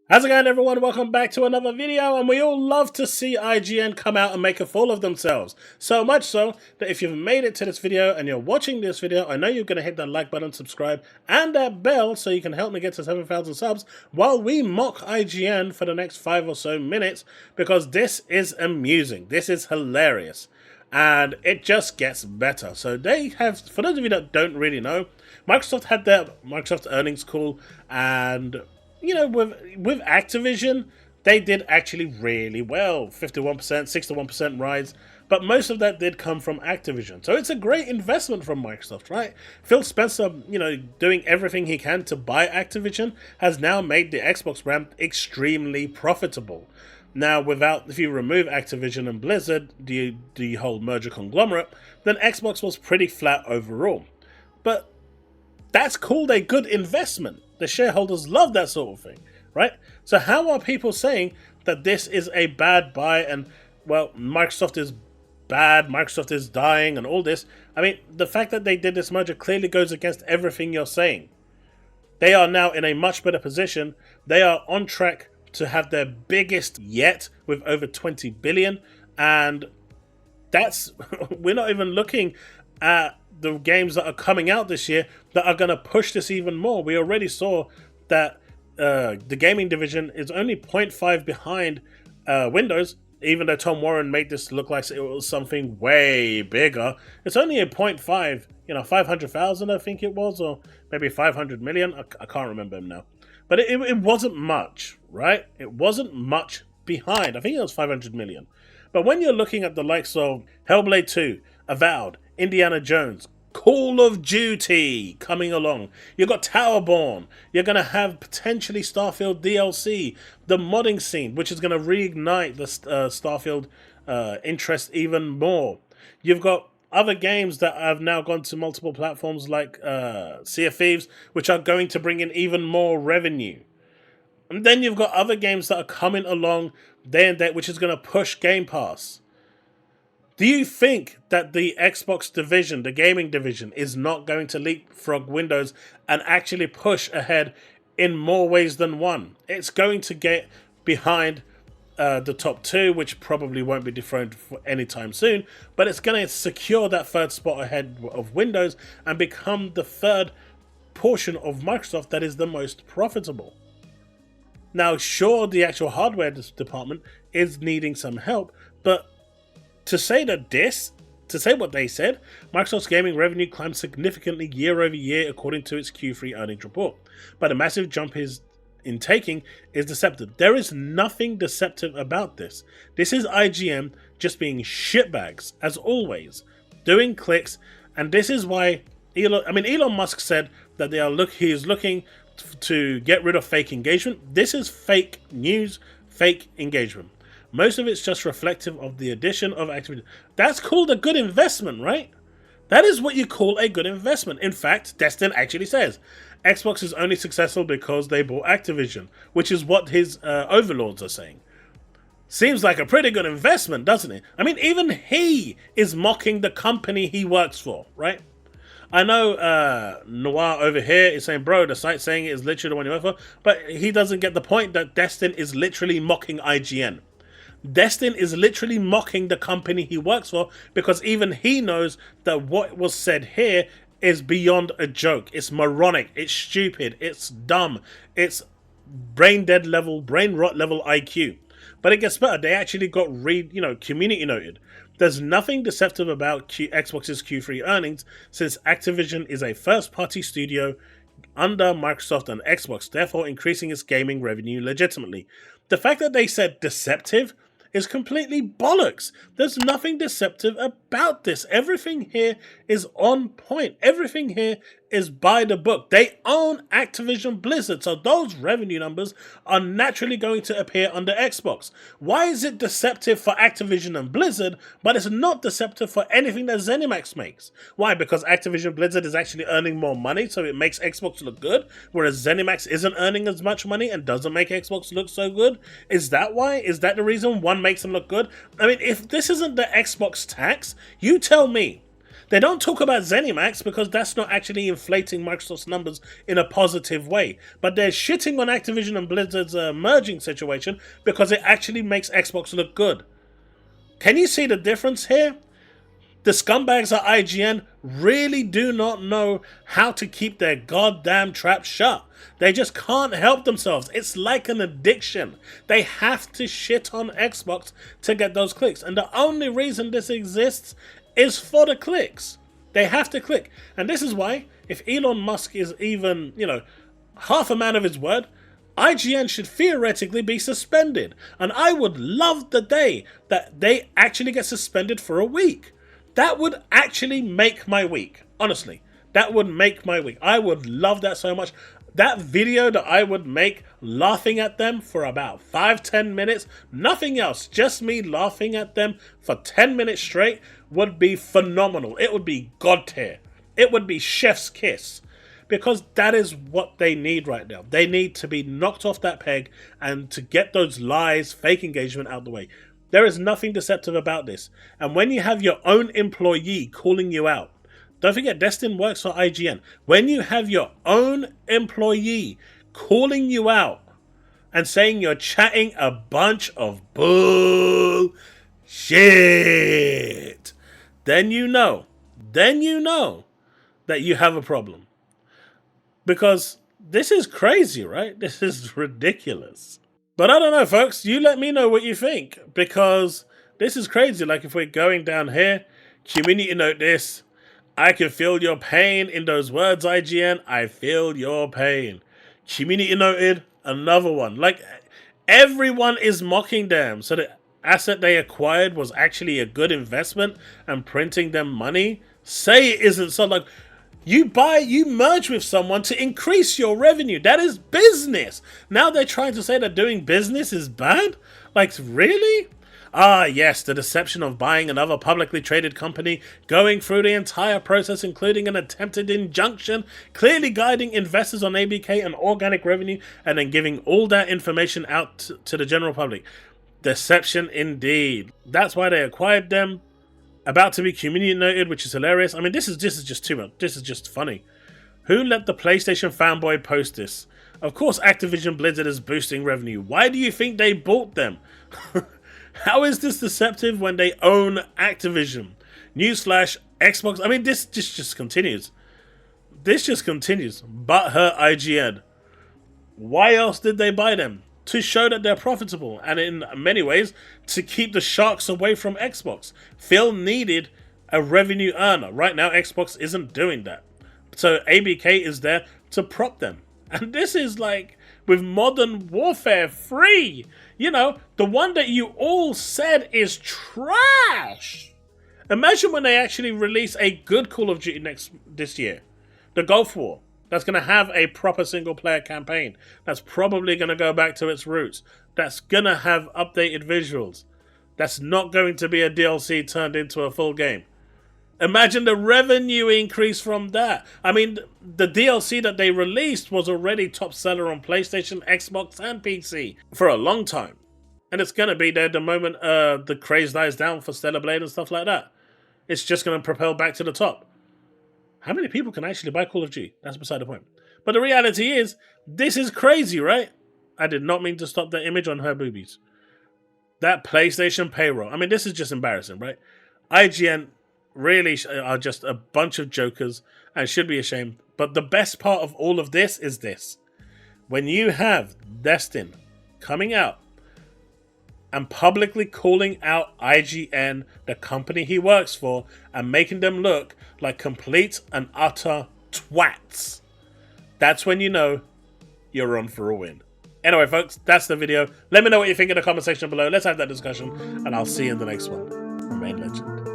How's it going, everyone? Welcome back to another video, and we all love to see IGN come out and make a fool of themselves. So much so that if you've made it to this video and you're watching this video, I know you're going to hit that like button, subscribe, and that bell so you can help me get to 7,000 subs while we mock IGN for the next 5 or so minutes, because this is amusing. This is hilarious. And it just gets better. So they have, for those of you that don't really know, Microsoft had their Microsoft earnings call, and you know, with Activision, they did actually really well. 51%, 61% rise. But most of that did come from Activision. So it's a great investment from Microsoft, right? Phil Spencer, you know, doing everything he can to buy Activision has now made the Xbox brand extremely profitable. Now, if you remove Activision and Blizzard, the whole merger conglomerate, then Xbox was pretty flat overall. But that's called a good investment. The shareholders love that sort of thing, right? So how are people saying that this is a bad buy and, well, Microsoft is bad, Microsoft is dying and all this? I mean, the fact that they did this merger clearly goes against everything you're saying. They are now in a much better position. They are on track to have their biggest yet with over 20 billion. And that's, we're not even looking at the games that are coming out this year that are going to push this even more. We already saw that the gaming division is only 0.5 behind Windows, even though Tom Warren made this look like it was something way bigger. It's only a 0.5, 500,000 I think it was, or maybe 500 million. I can't remember now. But it wasn't much, right? It wasn't much behind. I think it was 500 million. But when you're looking at the likes of Hellblade 2, Avowed, Indiana Jones, Call of Duty coming along. You've got Towerborn. You're going to have potentially Starfield DLC, the modding scene, which is going to reignite the Starfield interest even more. You've got other games that have now gone to multiple platforms like Sea of Thieves, which are going to bring in even more revenue. And then you've got other games that are coming along day and date, which is going to push Game Pass. Do you think that the Xbox division, the gaming division, is not going to leapfrog Windows and actually push ahead in more ways than one? It's going to get behind the top two, which probably won't be dethroned for anytime soon, but it's going to secure that third spot ahead of Windows and become the third portion of Microsoft that is the most profitable. Now, sure, the actual hardware department is needing some help, but to say what they said, Microsoft's gaming revenue climbed significantly year over year according to its Q3 earnings report. But a massive jump in taking is deceptive. There is nothing deceptive about this. This is IGN just being shitbags, as always, doing clicks, and this is why Elon Musk said that he is looking to get rid of fake engagement. This is fake news, fake engagement. Most of it's just reflective of the addition of Activision. That's called a good investment, right? That is what you call a good investment. In fact, Destin actually says Xbox is only successful because they bought Activision, which is what his overlords are saying. Seems like a pretty good investment, doesn't it? I mean, even he is mocking the company he works for, right? I know Noir over here is saying, bro, the site's saying it is literally the one you work for, but he doesn't get the point that Destin is literally mocking IGN. Destin is literally mocking the company he works for, because even he knows that what was said here is beyond a joke. It's moronic, it's stupid, it's dumb, it's brain rot level IQ. But it gets better. They actually got community noted. There's nothing deceptive about Xbox's Q3 earnings, since Activision is a first-party studio under Microsoft and Xbox, therefore increasing its gaming revenue legitimately. The fact that they said deceptive is completely bollocks. There's nothing deceptive about this. Everything here is on point. Everything here is by the book. They own Activision Blizzard, so those revenue numbers are naturally going to appear under Xbox. Why is it deceptive for Activision and Blizzard, but it's not deceptive for anything that ZeniMax makes? Why? Because Activision Blizzard is actually earning more money, so it makes Xbox look good, whereas ZeniMax isn't earning as much money and doesn't make Xbox look so good? Is that why? Is that the reason one makes them look good? I mean, if this isn't the Xbox tax, you tell me. They don't talk about ZeniMax because that's not actually inflating Microsoft's numbers in a positive way. But they're shitting on Activision and Blizzard's merging situation because it actually makes Xbox look good. Can you see the difference here? The scumbags at IGN really do not know how to keep their goddamn trap shut. They just can't help themselves. It's like an addiction. They have to shit on Xbox to get those clicks. And the only reason this exists is for the clicks. They have to click. And this is why, if Elon Musk is even, half a man of his word, IGN should theoretically be suspended. And I would love the day that they actually get suspended for a week. That would actually make my week. Honestly, that would make my week. I would love that so much. That video that I would make laughing at them for about 5-10 minutes, nothing else, just me laughing at them for 10 minutes straight would be phenomenal. It would be God tier. It would be chef's kiss. Because that is what they need right now. They need to be knocked off that peg and to get those lies, fake engagement out the way. There is nothing deceptive about this. And when you have your own employee calling you out, don't forget Destin works for IGN. When you have your own employee calling you out and saying you're chatting a bunch of bullshit, then you know that you have a problem. Because this is crazy, right? This is ridiculous. But I don't know, folks. You let me know what you think. Because this is crazy. Like, if we're going down here, community note this. I can feel your pain in those words, IGN. I feel your pain. Community noted another one. Like, everyone is mocking them. So the asset they acquired was actually a good investment and printing them money. Say it isn't. So, like, you merge with someone to increase your revenue. That is business. Now they're trying to say that doing business is bad? Like, really? Ah, yes, the deception of buying another publicly traded company, going through the entire process, including an attempted injunction, clearly guiding investors on ABK and organic revenue, and then giving all that information out to the general public. Deception indeed. That's why they acquired them. About to be community noted, which is hilarious. I mean, this is just too much. This is just funny. Who let the PlayStation fanboy post this? Of course, Activision Blizzard is boosting revenue. Why do you think they bought them? How is this deceptive when they own Activision? Newsflash, Xbox. I mean, this just continues. This just continues. But her IGN. Why else did they buy them? To show that they're profitable, and in many ways, to keep the sharks away from Xbox. Phil needed a revenue earner. Right now, Xbox isn't doing that. So ABK is there to prop them. And this is like, with Modern Warfare 3, the one that you all said is trash. Imagine when they actually release a good Call of Duty this year. The Gulf War. That's going to have a proper single-player campaign. That's probably going to go back to its roots. That's going to have updated visuals. That's not going to be a DLC turned into a full game. Imagine the revenue increase from that. I mean, the DLC that they released was already top seller on PlayStation, Xbox, and PC for a long time. And it's going to be there the moment the craze dies down for Stellar Blade and stuff like that. It's just going to propel back to the top. How many people can actually buy Call of Duty? That's beside the point. But the reality is, this is crazy, right? I did not mean to stop that image on her boobies. That PlayStation payroll. I mean, this is just embarrassing, right? IGN really are just a bunch of jokers and should be ashamed. But the best part of all of this is this. When you have Destin coming out and publicly calling out IGN, the company he works for, and making them look like complete and utter twats, that's when you know you're on for a win. Anyway, folks, that's the video. Let me know what you think in the comment section below. Let's have that discussion, and I'll see you in the next one. Remain legend.